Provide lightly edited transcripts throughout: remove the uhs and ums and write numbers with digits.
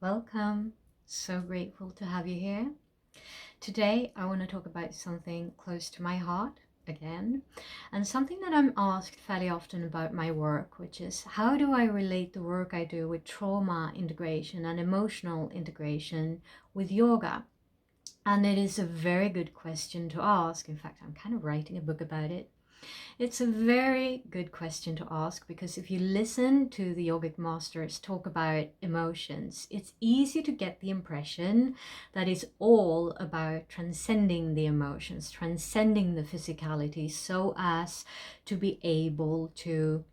Welcome. So grateful to have you here. Today, I want to talk about something close to my heart again, and something that I'm asked fairly often about my work, which is how do I relate the work I do with trauma integration and emotional integration with yoga? And it is a very good question to ask. In fact, I'm kind of writing a book about it. It's a very good question to ask because if you listen to the yogic masters talk about emotions, it's easy to get the impression that it's all about transcending the emotions, transcending the physicality so as to be able to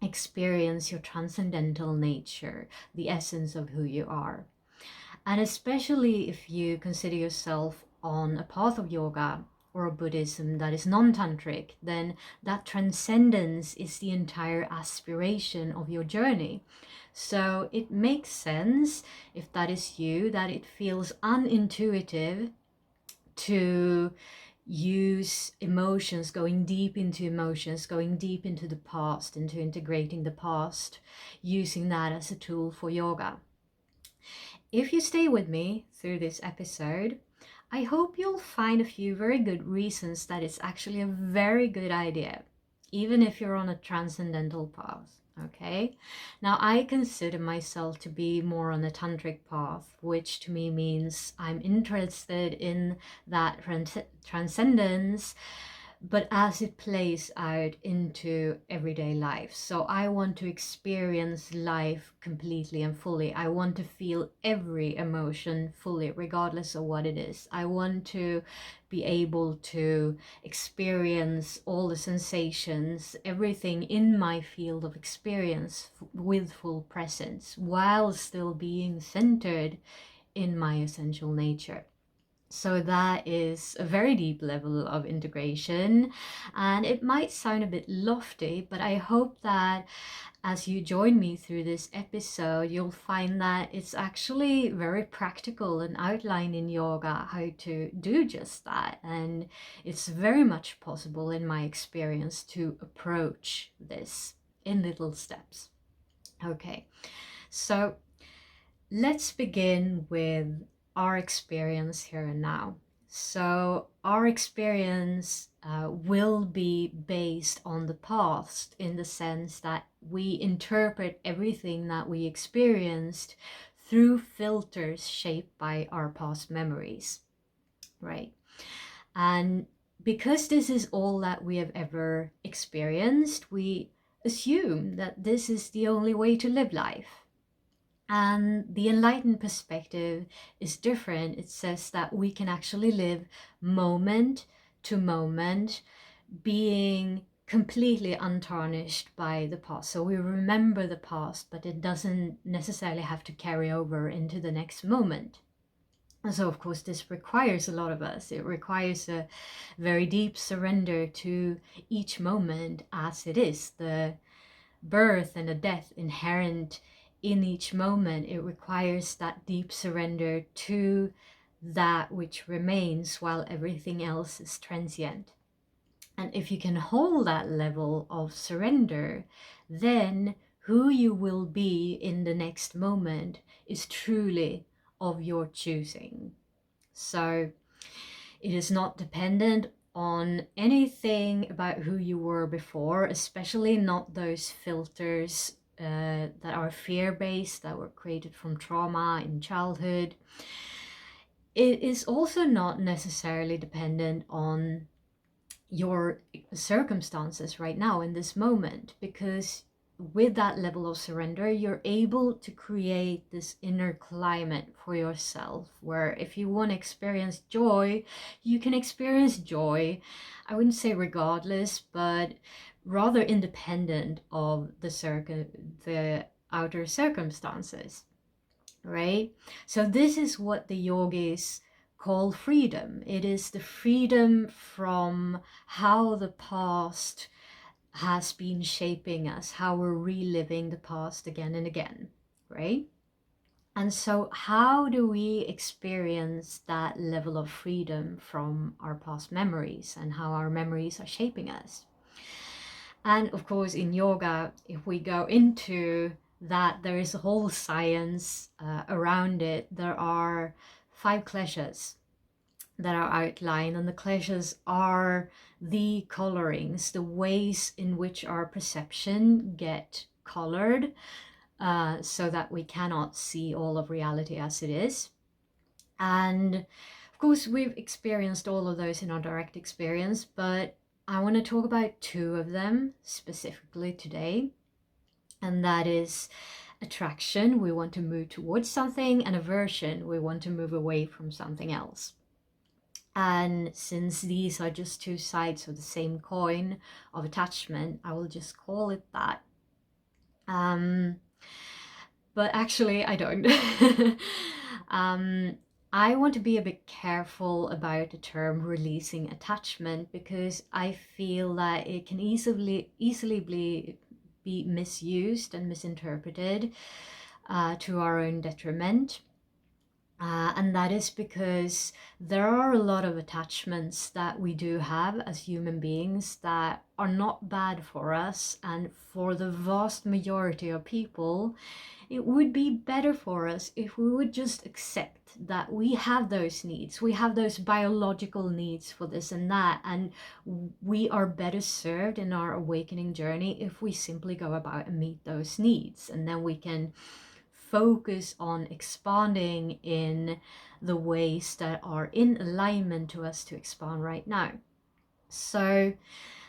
experience your transcendental nature, the essence of who you are. And especially if you consider yourself on a path of yoga or a Buddhism that is non-tantric, then that transcendence is the entire aspiration of your journey. So it makes sense, if that is you, that it feels unintuitive to use emotions, going deep into emotions, going deep into the past, into integrating the past, using that as a tool for yoga. If you stay with me through this episode, I hope you'll find a few very good reasons that it's actually a very good idea, even if you're on a transcendental path. Okay, now I consider myself to be more on a tantric path, which to me means I'm interested in that transcendence, but as it plays out into everyday life. So I want to experience life completely and fully. I want to feel every emotion fully, regardless of what it is. I want to be able to experience all the sensations, everything in my field of experience with full presence, while still being centered in my essential nature. So that is a very deep level of integration, and it might sound a bit lofty, but I hope that as you join me through this episode, you'll find that it's actually very practical and outlined in yoga how to do just that. And it's very much possible in my experience to approach this in little steps. Okay, so let's begin with our experience here and now. So our experience will be based on the past, in the sense that we interpret everything that we experienced through filters shaped by our past memories, right? And because this is all that we have ever experienced, we assume that this is the only way to live life. And the enlightened perspective is different. It says that we can actually live moment to moment, being completely untarnished by the past. So we remember the past, but it doesn't necessarily have to carry over into the next moment. And so, of course, this requires a lot of us. It requires a very deep surrender to each moment as it is, the birth and the death inherent in each moment. It requires that deep surrender to that which remains while everything else is transient. And if you can hold that level of surrender, then who you will be in the next moment is truly of your choosing. So it is not dependent on anything about who you were before, especially not those filters that are fear-based, that were created from trauma in childhood. It is also not necessarily dependent on your circumstances right now in this moment, because with that level of surrender, you're able to create this inner climate for yourself where if you want to experience joy, you can experience joy. I wouldn't say regardless, but rather independent of the outer circumstances, right? So this is what the yogis call freedom. It is the freedom from how the past has been shaping us, how we're reliving the past again and again, right? And so how do we experience that level of freedom from our past memories and how our memories are shaping us? And of course, in yoga, if we go into that there is a whole science around it. There are 5 kleshas that are outlined, and the kleshas are the colorings, the ways in which our perception get colored, so that we cannot see all of reality as it is. And of course, we've experienced all of those in our direct experience, but I want to talk about 2 of them specifically today. And that is attraction, we want to move towards something, and aversion, we want to move away from something else. And since these are just 2 sides of the same coin of attachment, I will just call it that. But actually, I don't. I want to be a bit careful about the term releasing attachment, because I feel that it can easily be misused and misinterpreted to our own detriment. And that is because there are a lot of attachments that we do have as human beings that are not bad for us, and for the vast majority of people, it would be better for us if we would just accept that we have those needs. We have those biological needs for this and that, and we are better served in our awakening journey if we simply go about and meet those needs, and then we can focus on expanding in the ways that are in alignment to us to expand right now. So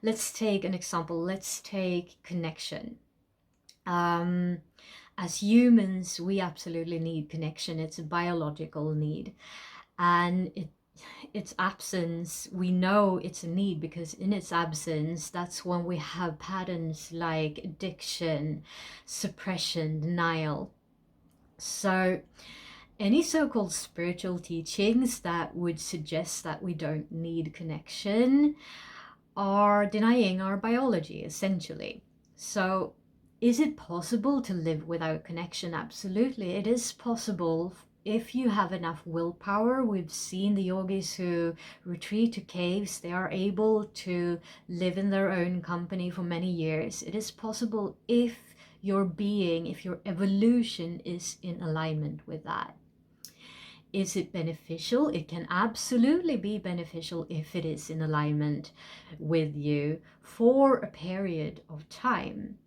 let's take an example. Let's take connection. As humans, we absolutely need connection. It's a biological need, and its absence, we know it's a need, because in its absence, that's when we have patterns like addiction, suppression, denial. So any so-called spiritual teachings that would suggest that we don't need connection are denying our biology, essentially. So is it possible to live without connection? Absolutely, it is possible if you have enough willpower. We've seen the yogis who retreat to caves, they are able to live in their own company for many years. It is possible if your being, if your evolution is in alignment with that. Is it beneficial? It can absolutely be beneficial if it is in alignment with you for a period of time.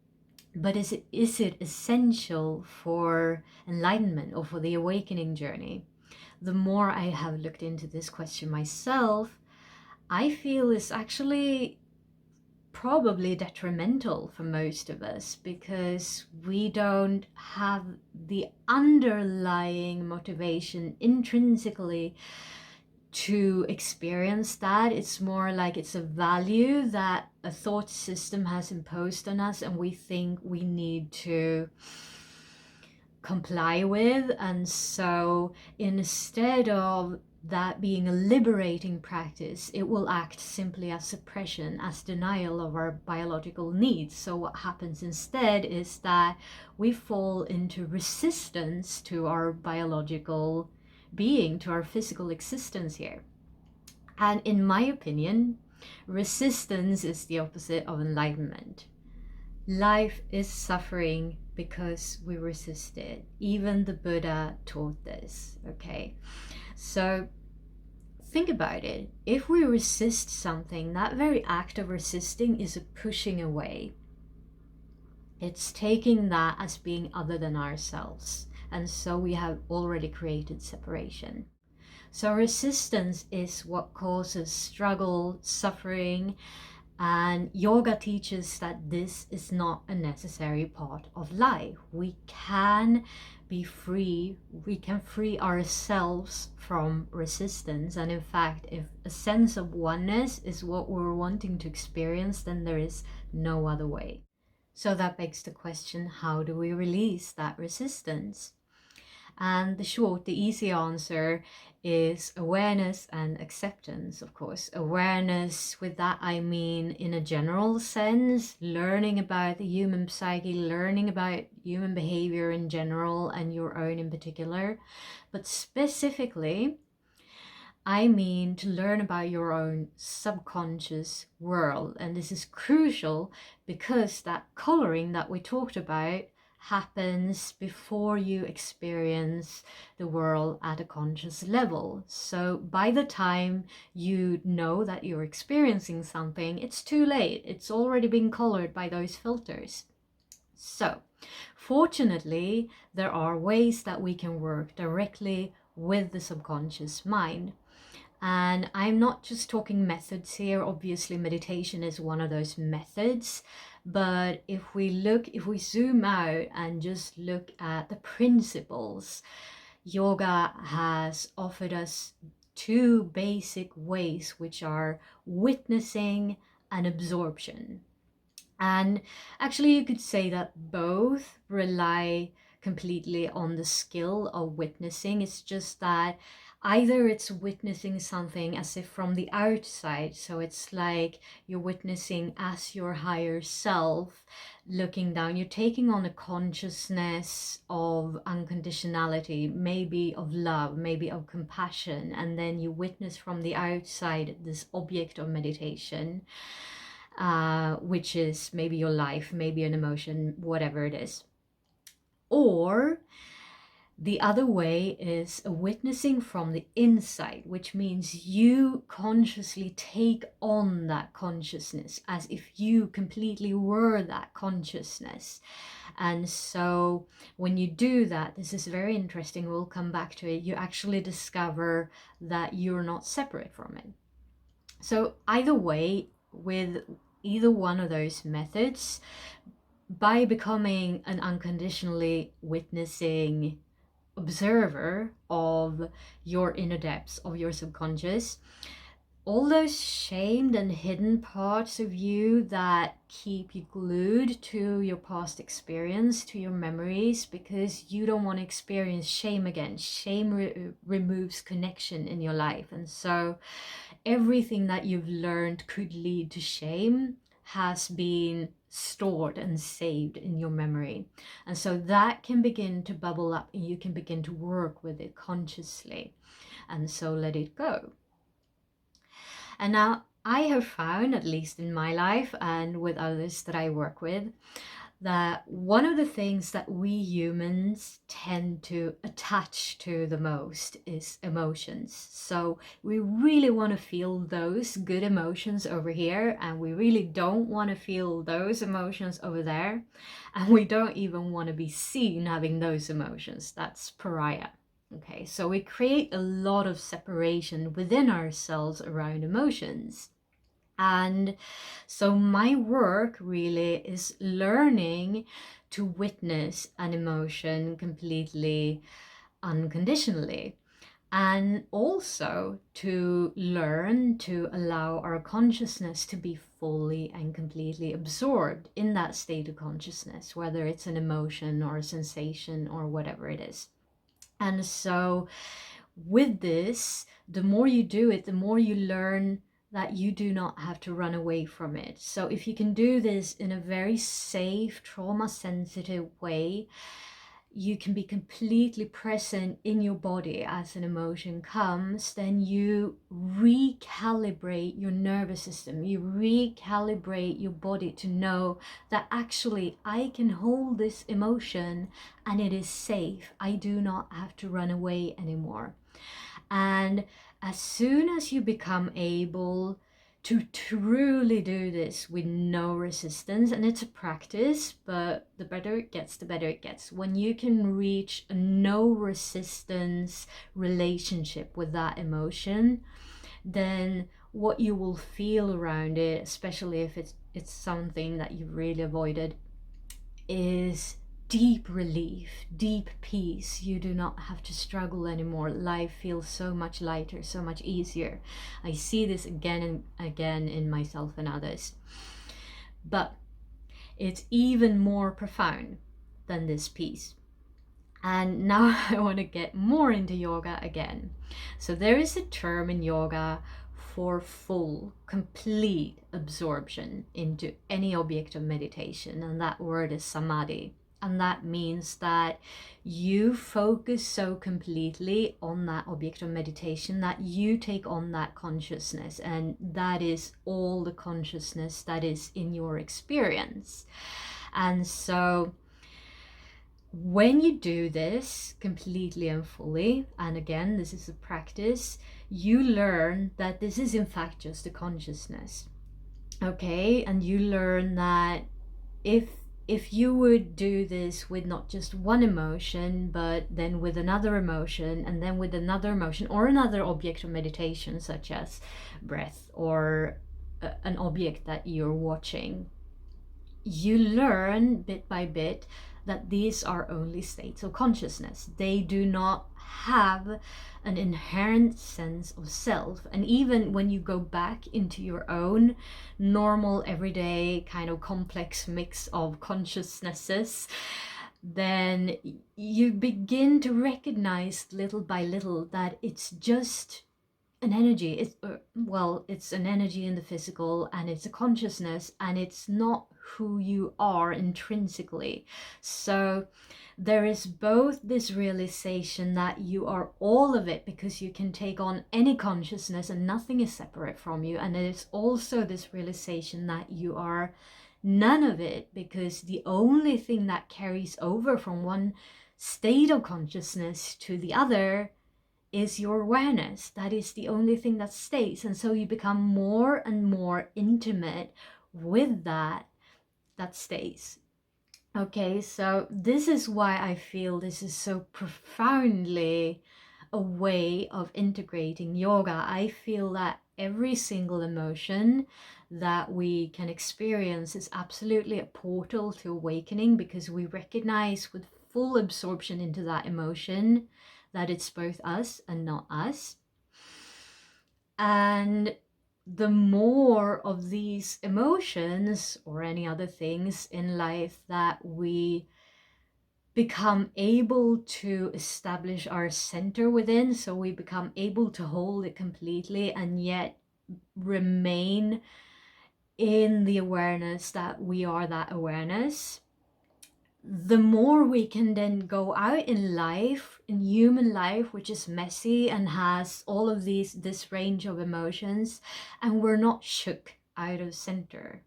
But is it essential for enlightenment or for the awakening journey? The more I have looked into this question myself, I feel it's actually probably detrimental for most of us, because we don't have the underlying motivation intrinsically to experience that. It's more like it's a value that a thought system has imposed on us, and we think we need to comply with. And so instead of that being a liberating practice, it will act simply as suppression, as denial of our biological needs. So what happens instead is that we fall into resistance to our biological being, to our physical existence here. And in my opinion, resistance is the opposite of enlightenment. Life is suffering because we resist it. Even the Buddha taught this, okay? So think about it. If we resist something, that very act of resisting is a pushing away. It's taking that as being other than ourselves. And so we have already created separation. So resistance is what causes struggle, suffering, and yoga teaches that this is not a necessary part of life. We can be free, we can free ourselves from resistance. And in fact, if a sense of oneness is what we're wanting to experience, then there is no other way. So that begs the question, how do we release that resistance? And the easy answer is awareness and acceptance, of course. Awareness, with that I mean in a general sense, learning about the human psyche, learning about human behavior in general and your own in particular. But specifically, I mean to learn about your own subconscious world. And this is crucial because that coloring that we talked about happens before you experience the world at a conscious level. So by the time you know that you're experiencing something, it's too late. It's already been colored by those filters. So fortunately, there are ways that we can work directly with the subconscious mind. And I'm not just talking methods here. Obviously, meditation is one of those methods. But if we zoom out and just look at the principles, yoga has offered us two basic ways, which are witnessing and absorption. And actually, you could say that both rely completely on the skill of witnessing. It's just that either it's witnessing something as if from the outside, so it's like you're witnessing as your higher self looking down. You're taking on a consciousness of unconditionality, maybe of love, maybe of compassion, and then you witness from the outside this object of meditation. Which is maybe your life, maybe an emotion, whatever it is. Or the other way is a witnessing from the inside, which means you consciously take on that consciousness as if you completely were that consciousness. And so when you do that, this is very interesting, we'll come back to it, you actually discover that you're not separate from it. So either way, with either one of those methods, by becoming an unconditionally witnessing observer of your inner depths, of your subconscious, all those shamed and hidden parts of you that keep you glued to your past experience, to your memories, because you don't want to experience shame again. Shame removes connection in your life. And so everything that you've learned could lead to shame has been stored and saved in your memory. And so that can begin to bubble up and you can begin to work with it consciously. And so let it go. And now I have found, at least in my life and with others that I work with, that one of the things that we humans tend to attach to the most is emotions. So we really want to feel those good emotions over here, and we really don't want to feel those emotions over there, and we don't even want to be seen having those emotions. That's pariah. Okay, so we create a lot of separation within ourselves around emotions. And so my work really is learning to witness an emotion completely unconditionally, and also to learn to allow our consciousness to be fully and completely absorbed in that state of consciousness, whether it's an emotion or a sensation or whatever it is. And so with this, the more you do it, the more you learn that you do not have to run away from it. So if you can do this in a very safe, trauma-sensitive way, you can be completely present in your body as an emotion comes, then you recalibrate your nervous system, you recalibrate your body to know that actually I can hold this emotion and it is safe. I do not have to run away anymore. And as soon as you become able to truly do this with no resistance, and it's a practice, but the better it gets, the better it gets. When you can reach a no resistance relationship with that emotion, then what you will feel around it, especially if it's something that you've really avoided, is deep relief, deep peace. You do not have to struggle anymore. Life feels so much lighter, so much easier. I see this again and again in myself and others. But it's even more profound than this peace. And now I want to get more into yoga again. So there is a term in yoga for full, complete absorption into any object of meditation, and that word is Samadhi. And that means that you focus so completely on that object of meditation that you take on that consciousness, and that is all the consciousness that is in your experience. And so when you do this completely and fully, and again, this is a practice, you learn that this is in fact just a consciousness. Okay, and you learn that if you would do this with not just one emotion, but then with another emotion, and then with another emotion, or another object of meditation, such as breath, or an object that you're watching, you learn bit by bit that these are only states of consciousness. They do not have an inherent sense of self. And even when you go back into your own normal, everyday, kind of complex mix of consciousnesses, then you begin to recognize little by little that it's just an energy. It's an energy in the physical, and it's a consciousness, and it's not who you are intrinsically. So there is both this realization that you are all of it, because you can take on any consciousness and nothing is separate from you, and there's also this realization that you are none of it, because the only thing that carries over from one state of consciousness to the other is your awareness. That is the only thing that stays. And so you become more and more intimate with that stays. Okay, so this is why I feel this is so profoundly a way of integrating yoga. I feel that every single emotion that we can experience is absolutely a portal to awakening, because we recognize with full absorption into that emotion that it's both us and not us. And the more of these emotions or any other things in life that we become able to establish our center within, so we become able to hold it completely and yet remain in the awareness that we are that awareness, the more we can then go out in life, in human life, which is messy and has all of this range of emotions, and we're not shook out of center.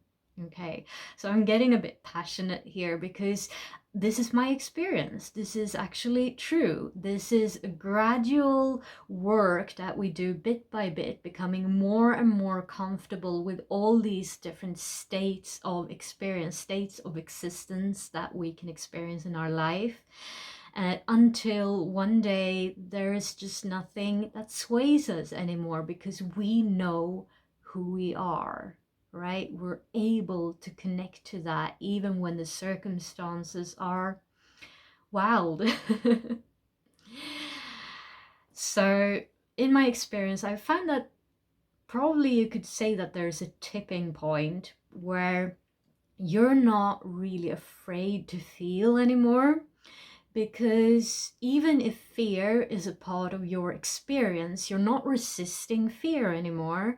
Okay, so I'm getting a bit passionate here because this is my experience. This is actually true. This is a gradual work that we do bit by bit, becoming more and more comfortable with all these different states of experience, states of existence that we can experience in our life. Until one day there is just nothing that sways us anymore, because we know who we are. Right? We're able to connect to that even when the circumstances are wild. So in my experience, I found that probably you could say that there's a tipping point where you're not really afraid to feel anymore, because even if fear is a part of your experience, you're not resisting fear anymore.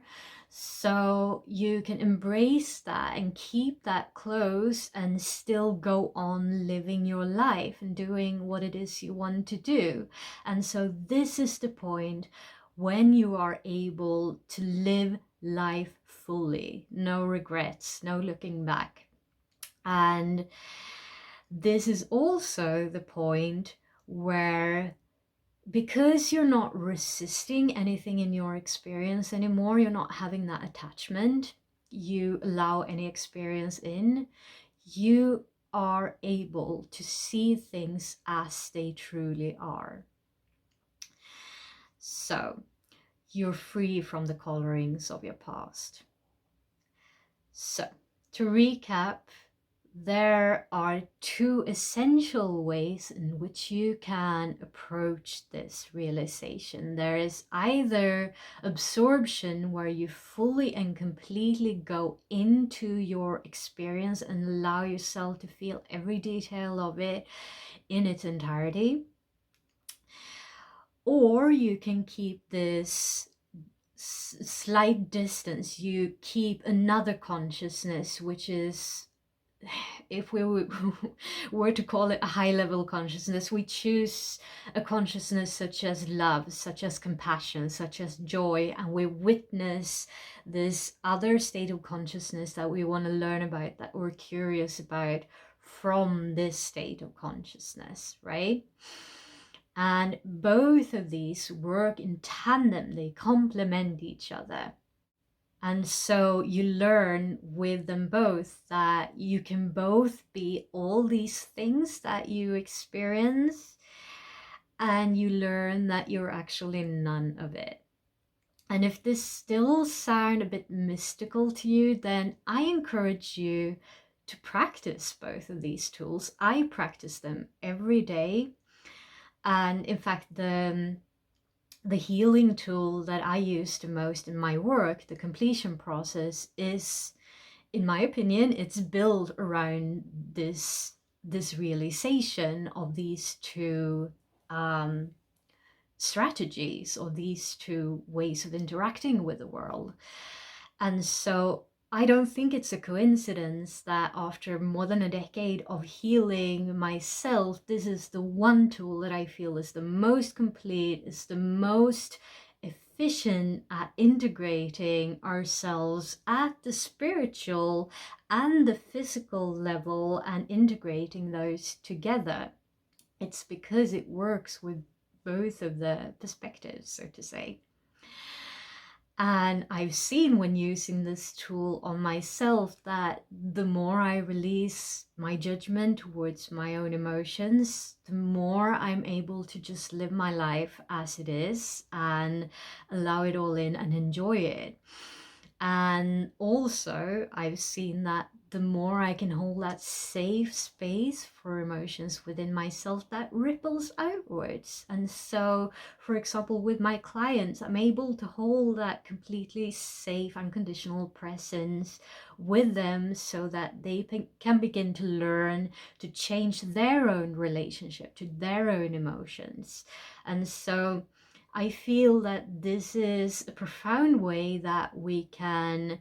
So you can embrace that and keep that close and still go on living your life and doing what it is you want to do. And so this is the point when you are able to live life fully, no regrets, no looking back. And this is also the point where, because you're not resisting anything in your experience anymore, you're not having that attachment, you allow any experience in, you are able to see things as they truly are. So you're free from the colorings of your past. So to recap, there are two essential ways in which you can approach this realization. There is either absorption, where you fully and completely go into your experience and allow yourself to feel every detail of it in its entirety. Or you can keep this slight distance. You keep another consciousness, which is, if we were to call it a high-level consciousness, we choose a consciousness such as love, such as compassion, such as joy, and we witness this other state of consciousness that we want to learn about, that we're curious about, from this state of consciousness, right? And both of these work in tandem, they complement each other. And so you learn with them both that you can both be all these things that you experience, and you learn that you're actually none of it. And if this still sounds a bit mystical to you, then I encourage you to practice both of these tools. I practice them every day. And in fact, the healing tool that I use the most in my work, the completion process, is, in my opinion, it's built around this realization of these two strategies, or these two ways of interacting with the world. And so I don't think it's a coincidence that after more than a decade of healing myself, this is the one tool that I feel is the most complete, is the most efficient at integrating ourselves at the spiritual and the physical level and integrating those together. It's because it works with both of the perspectives, so to say. And I've seen when using this tool on myself that the more I release my judgment towards my own emotions, the more I'm able to just live my life as it is and allow it all in and enjoy it. And also, I've seen that the more I can hold that safe space for emotions within myself, that ripples outwards. And so, for example, with my clients, I'm able to hold that completely safe, unconditional presence with them so that they can begin to learn to change their own relationship to their own emotions. And so I feel that this is a profound way that we can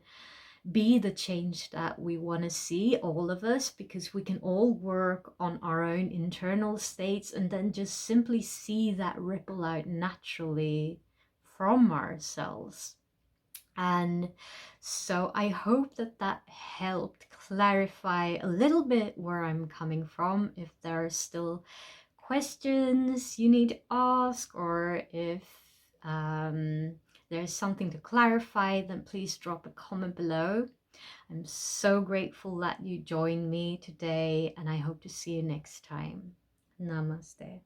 be the change that we want to see, all of us, because we can all work on our own internal states and then just simply see that ripple out naturally from ourselves. And so I hope that that helped clarify a little bit where I'm coming from. If there are still questions you need to ask, or if there's something to clarify, then please drop a comment below. I'm so grateful that you joined me today, and I hope to see you next time. Namaste.